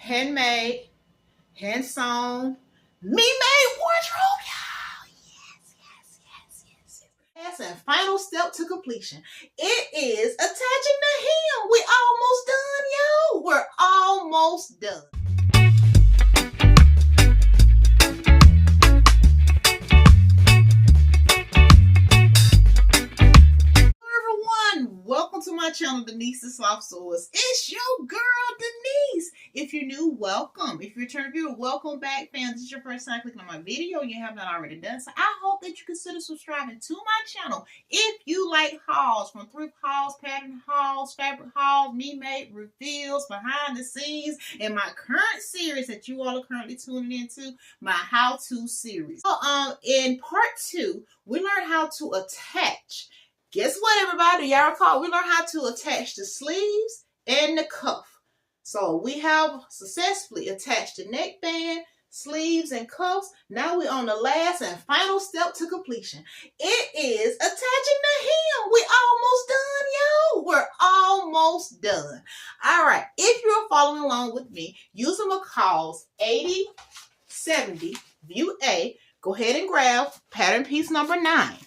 handmade, hand sewn, me-made wardrobe, y'all. Yes. Last and final step to completion. It is attaching the hem. We almost done, y'all. We're almost done. Welcome to my channel, Denise's Soft Sauce. It's your girl, Denise. If you're new, welcome. If you're a return viewer, welcome back, fans. This is your first time clicking on my video and you have not already done so. I hope that you consider subscribing to my channel. If you like hauls, from thrift hauls, pattern hauls, fabric hauls, me-made reveals, behind the scenes, and my current series that you all are currently tuning into, my how-to series. So, in part 2, we learned how to attach. Guess what, everybody? Y'all recall we learned how to attach the sleeves and the cuff. So we have successfully attached the neckband, sleeves, and cuffs. Now we're on the last and final step to completion. It is attaching the hem. We almost done, y'all. We're almost done. All right. If you're following along with me, using McCall's 8070 View A, go ahead and grab pattern piece number 9.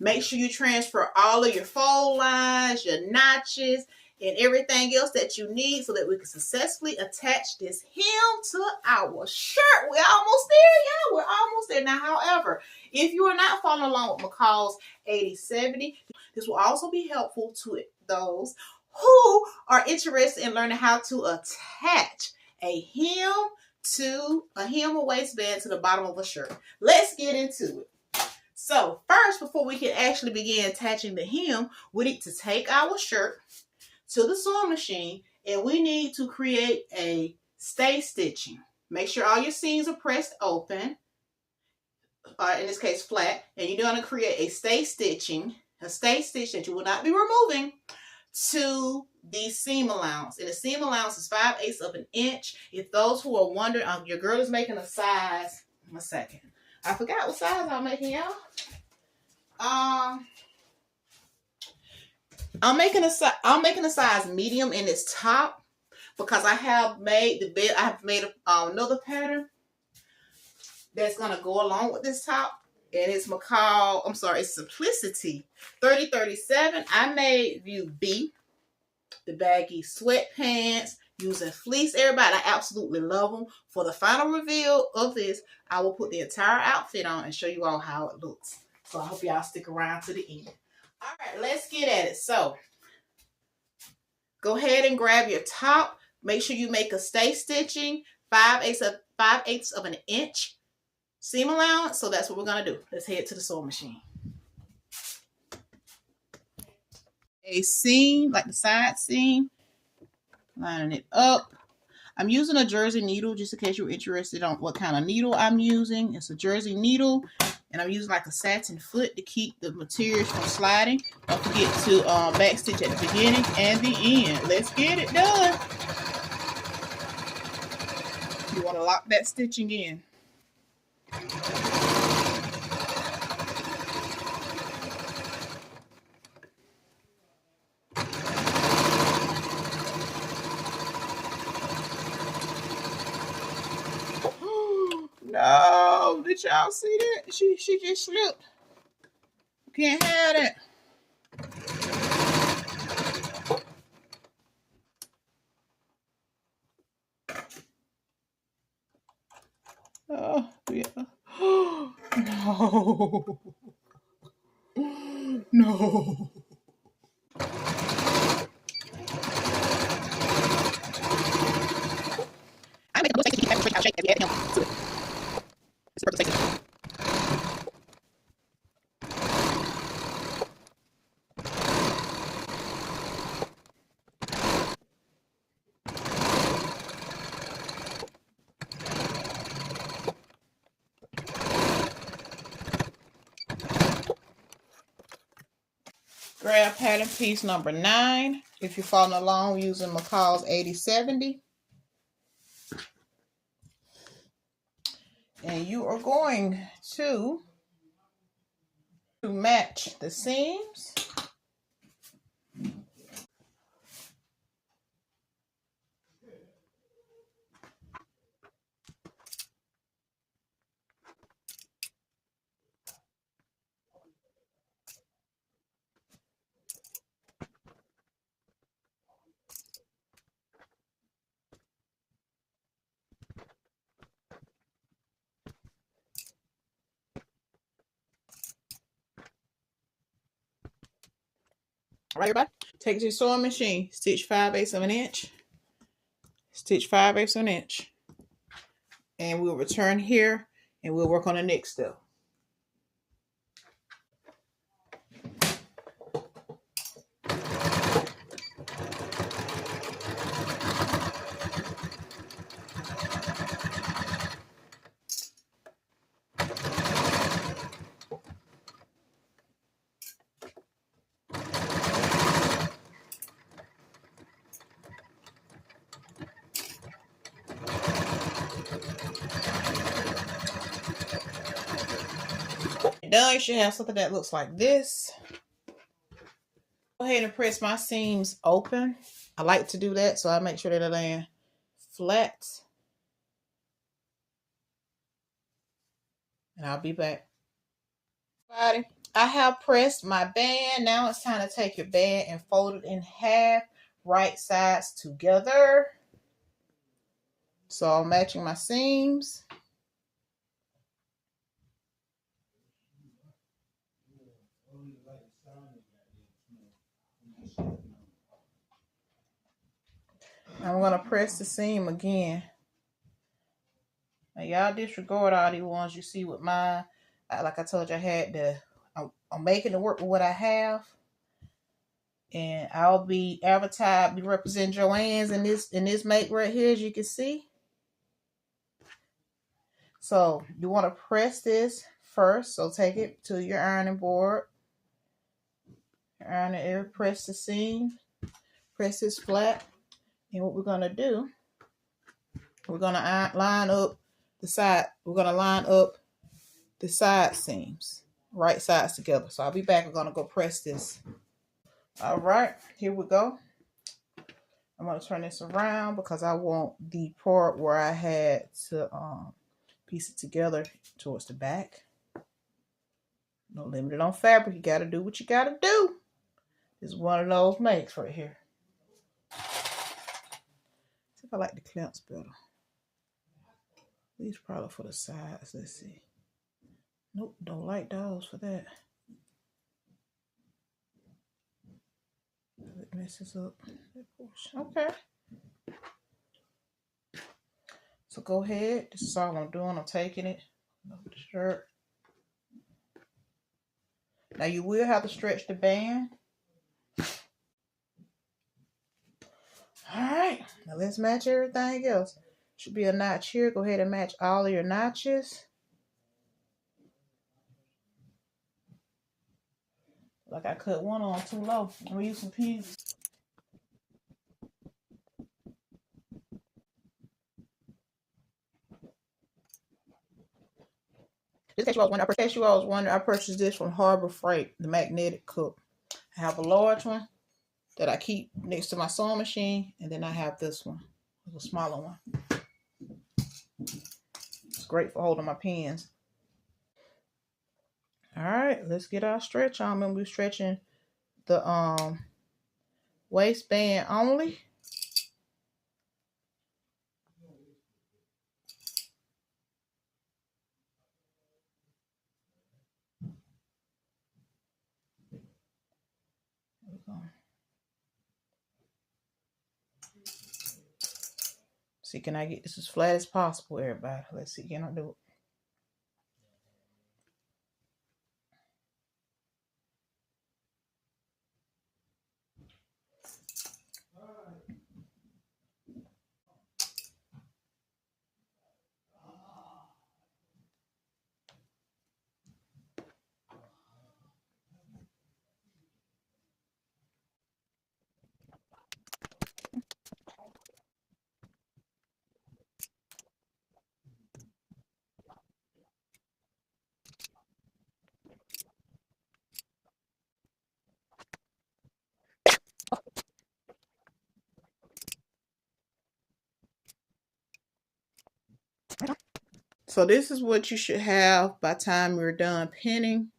Make sure you transfer all of your fold lines, your notches, and everything else that you need so that we can successfully attach this hem to our shirt. We're almost there, y'all. We're almost there. Now, however, if you are not following along with McCall's 8070, this will also be helpful to those who are interested in learning how to attach a hem or waistband to the bottom of a shirt. Let's get into it. So first, before we can actually begin attaching the hem, we need to take our shirt to the sewing machine and we need to create a stay stitching. Make sure all your seams are pressed open, in this case flat, and you're going to create a stay stitch that you will not be removing to the seam allowance. And the seam allowance is 5/8 of an inch. If those who are wondering, your girl is making a size, a second. I forgot what size I'm making, y'all. I'm making a size medium in this top because I have made the bed. I have made another pattern that's gonna go along with this top, and it's McCall. I'm sorry, it's Simplicity 3037. I made View B, the baggy sweatpants. Using fleece, everybody, I absolutely love them. For the final reveal of this, I will put the entire outfit on and show you all how it looks. So I hope y'all stick around to the end. All right, let's get at it. So go ahead and grab your top. Make sure you make a stay stitching 5/8 of an inch seam allowance. So that's what we're gonna do. Let's head to the sewing machine. A seam, like the side seam. Lining it up. I'm using a jersey needle just in case you're interested on what kind of needle I'm using. It's a jersey needle, and I'm using like a satin foot to keep the materials from sliding. Don't forget to back stitch at the beginning and the end. Let's get it done. You want to lock that stitching in. No, did y'all see that? She just slipped. Can't have that. Oh, yeah. No. No. I make a mistake to keep shape at the end to it. It's a perfect shape. Grab pattern piece number 9 if you're following along using McCall's 8070. And you are going to match the seams. right, everybody? Take it to your sewing machine. Stitch 5/8 of an inch. Stitch 5/8 of an inch. And we'll return here and we'll work on the next step. Done, you should have something that looks like this. Go ahead and press my seams open. I like to do that, so I make sure that they're laying flat. And I'll be back. I have pressed my band. Now it's time to take your band and fold it in half, right sides together. So I'm matching my seams. I'm going to press the seam again. Now y'all disregard all these ones you see with mine. Like I told you, I'm making it work with what I have. And I'll be representing Joann's in this make right here, as you can see. So you want to press this first. So take it to your ironing board. Iron it, press the seam, press this flat. And what we're going to do, we're going to line up the side. We're going to line up the side seams, right sides together. So I'll be back. We're going to go press this. All right, here we go. I'm going to turn this around because I want the part where I had to piece it together towards the back. No limit on fabric. You got to do what you got to do. This is one of those makes right here. See if I like the clamps better. These probably for the sides. Let's see. Nope, don't like those for that. It messes up that portion. Okay. So go ahead. This is all I'm doing. I'm taking it over the shirt. Now you will have to stretch the band. Alright. Now let's match everything else. Should be a notch here. Go ahead and match all of your notches. Like I cut one on too low. I'm gonna use some pins. Just in case you all was wondering, I purchased this from Harbor Freight, the magnetic cup. I have a large one that I keep next to my sewing machine, and then I have this one, a smaller one. It's great for holding my pens. All right, let's get our stretch on. Remember, we're stretching the waistband only. See, can I get this as flat as possible, everybody? Let's see, can I do it? So this is what you should have by the time you're done pinning.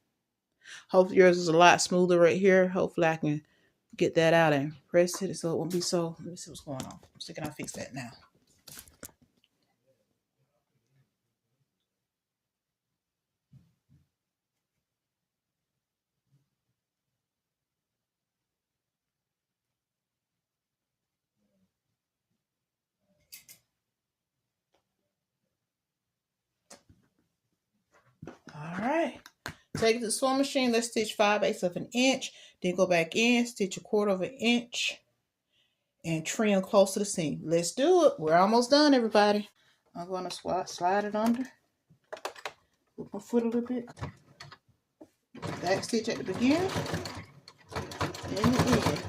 Hopefully yours is a lot smoother right here. Hopefully I can get that out and press it so it won't be so. Let me see what's going on. I'm thinking I'll fix that now. take it to the sewing machine. Let's stitch 5/8 of an inch. Then go back in, stitch 1/4 of an inch, and trim close to the seam. Let's do it. We're almost done, everybody. I'm going to slide it under. Put my foot a little bit. Back stitch at the beginning and the end.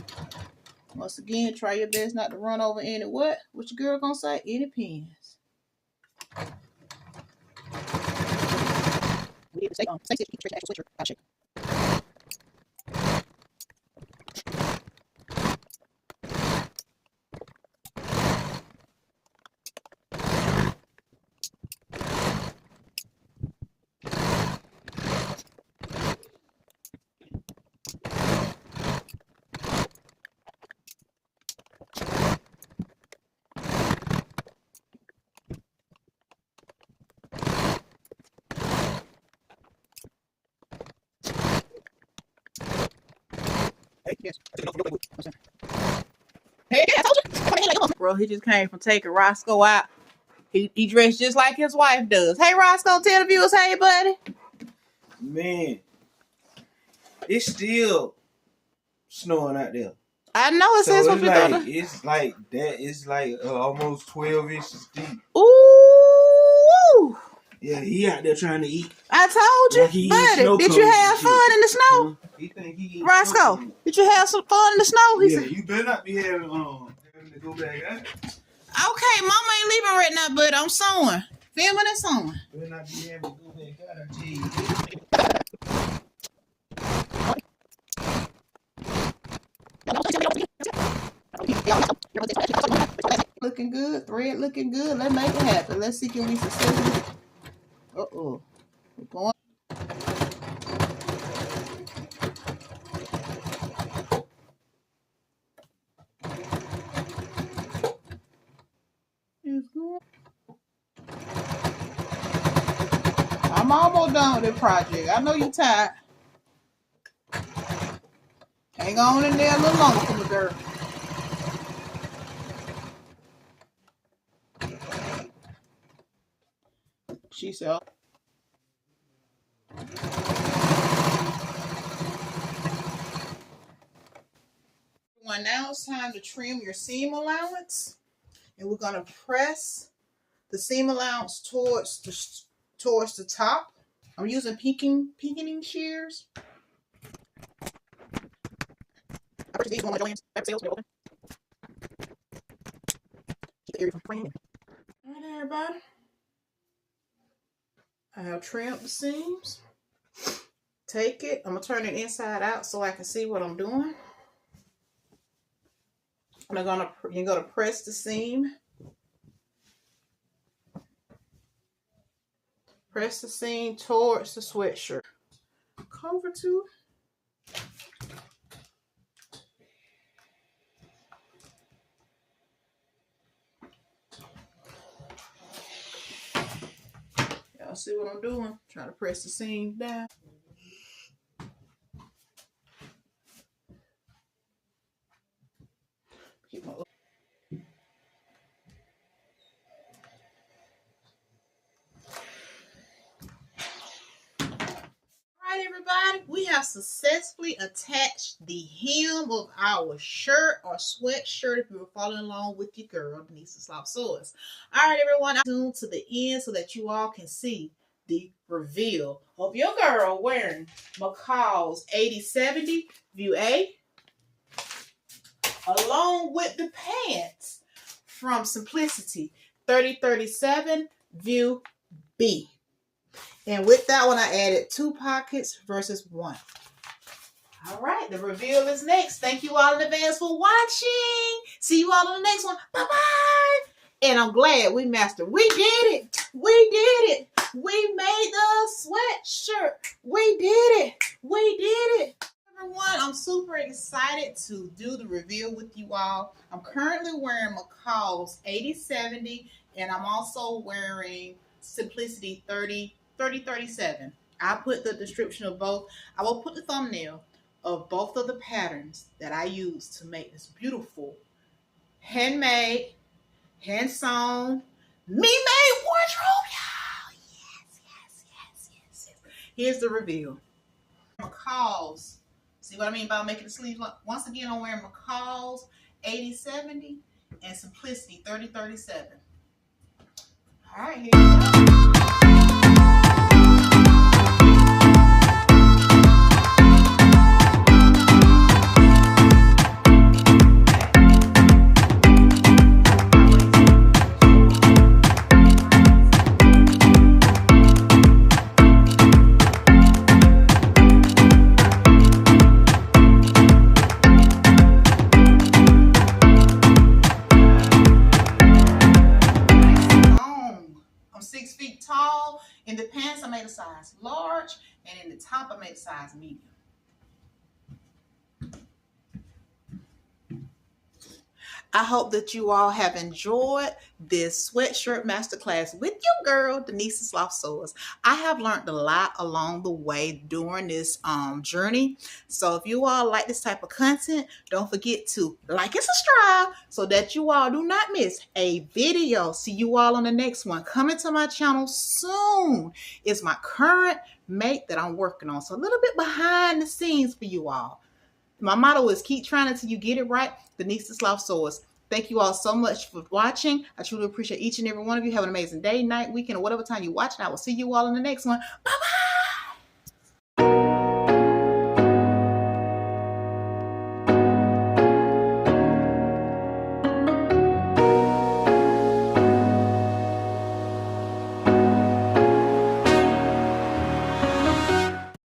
Once again, try your best not to run over any what? What your girl gonna say? Any pins. We stay on. Stay stitch. Keep stretching actual sweatshirt. Shape. Hey, yes. Hey, I told you. Bro, he just came from taking Roscoe out. He dressed just like his wife does. Hey, Roscoe, tell the viewers, hey, buddy. Man, it's still snowing out there. I know it says so it's like that. It's like almost 12 inches deep. Ooh. Yeah, he out there trying to eat. I told you, buddy. Did you have fun in the snow? He think he eat Roscoe, did you have some fun in the snow? He said, you better not be having to go back out. Okay, Mama ain't leaving right now, but I'm sewing. Filming and sewing. Better not be having to go back out, I tell you. Looking good, thread looking good. Let's make it happen. Let's see, can we succeed? Uh-oh. We're going. I'm almost done with this project. I know you're tired. Hang on in there a little longer for me, girl. She said. Now it's time to trim your seam allowance, and we're going to press the seam allowance towards the top. I'm using pinkening shears. I purchased these on my Joann's at sales. Open. Keep the area from fraying. All right, everybody. I have trimmed the seams. Take it. I'm gonna turn it inside out so I can see what I'm doing. And you're gonna press the seam. Press the seam towards the sweatshirt. Cover to. Y'all see what I'm doing? Trying to press the seam down. Keep my everybody, we have successfully attached the hem of our shirt or sweatshirt if you were following along with your girl, Denise the Slop Sewers. All right, everyone, I'm tuned to the end so that you all can see the reveal of your girl wearing McCall's 8070 View A, along with the pants from Simplicity 3037 View B. And with that one, I added 2 pockets versus 1. All right, the reveal is next. Thank you all in advance for watching. See you all on the next one. Bye-bye. And I'm glad we mastered. We did it. We did it. We made the sweatshirt. We did it. We did it. Everyone, I'm super excited to do the reveal with you all. I'm currently wearing McCall's 8070, and I'm also wearing Simplicity 3037. I put the description of both. I will put the thumbnail of both of the patterns that I use to make this beautiful handmade, hand-sewn, me-made wardrobe, y'all. Yes. Here's the reveal. McCall's. See what I mean by making the sleeves long? Once again, I'm wearing McCall's 80-70 and Simplicity 30-37. All right, here you go. Tall. In the pants, I made a size large, and in the top, I made a size medium. I hope that you all have enjoyed this Sweatshirt Masterclass with your girl, Denise Soft Sewers. I have learned a lot along the way during this journey. So if you all like this type of content, don't forget to like and subscribe so that you all do not miss a video. See you all on the next one. Coming to my channel soon is my current make that I'm working on. So a little bit behind the scenes for you all. My motto is keep trying until you get it right. Denise the Soft Sewers. Thank you all so much for watching. I truly appreciate each and every one of you. Have an amazing day, night, weekend, or whatever time you watch. And I will see you all in the next one. Bye-bye.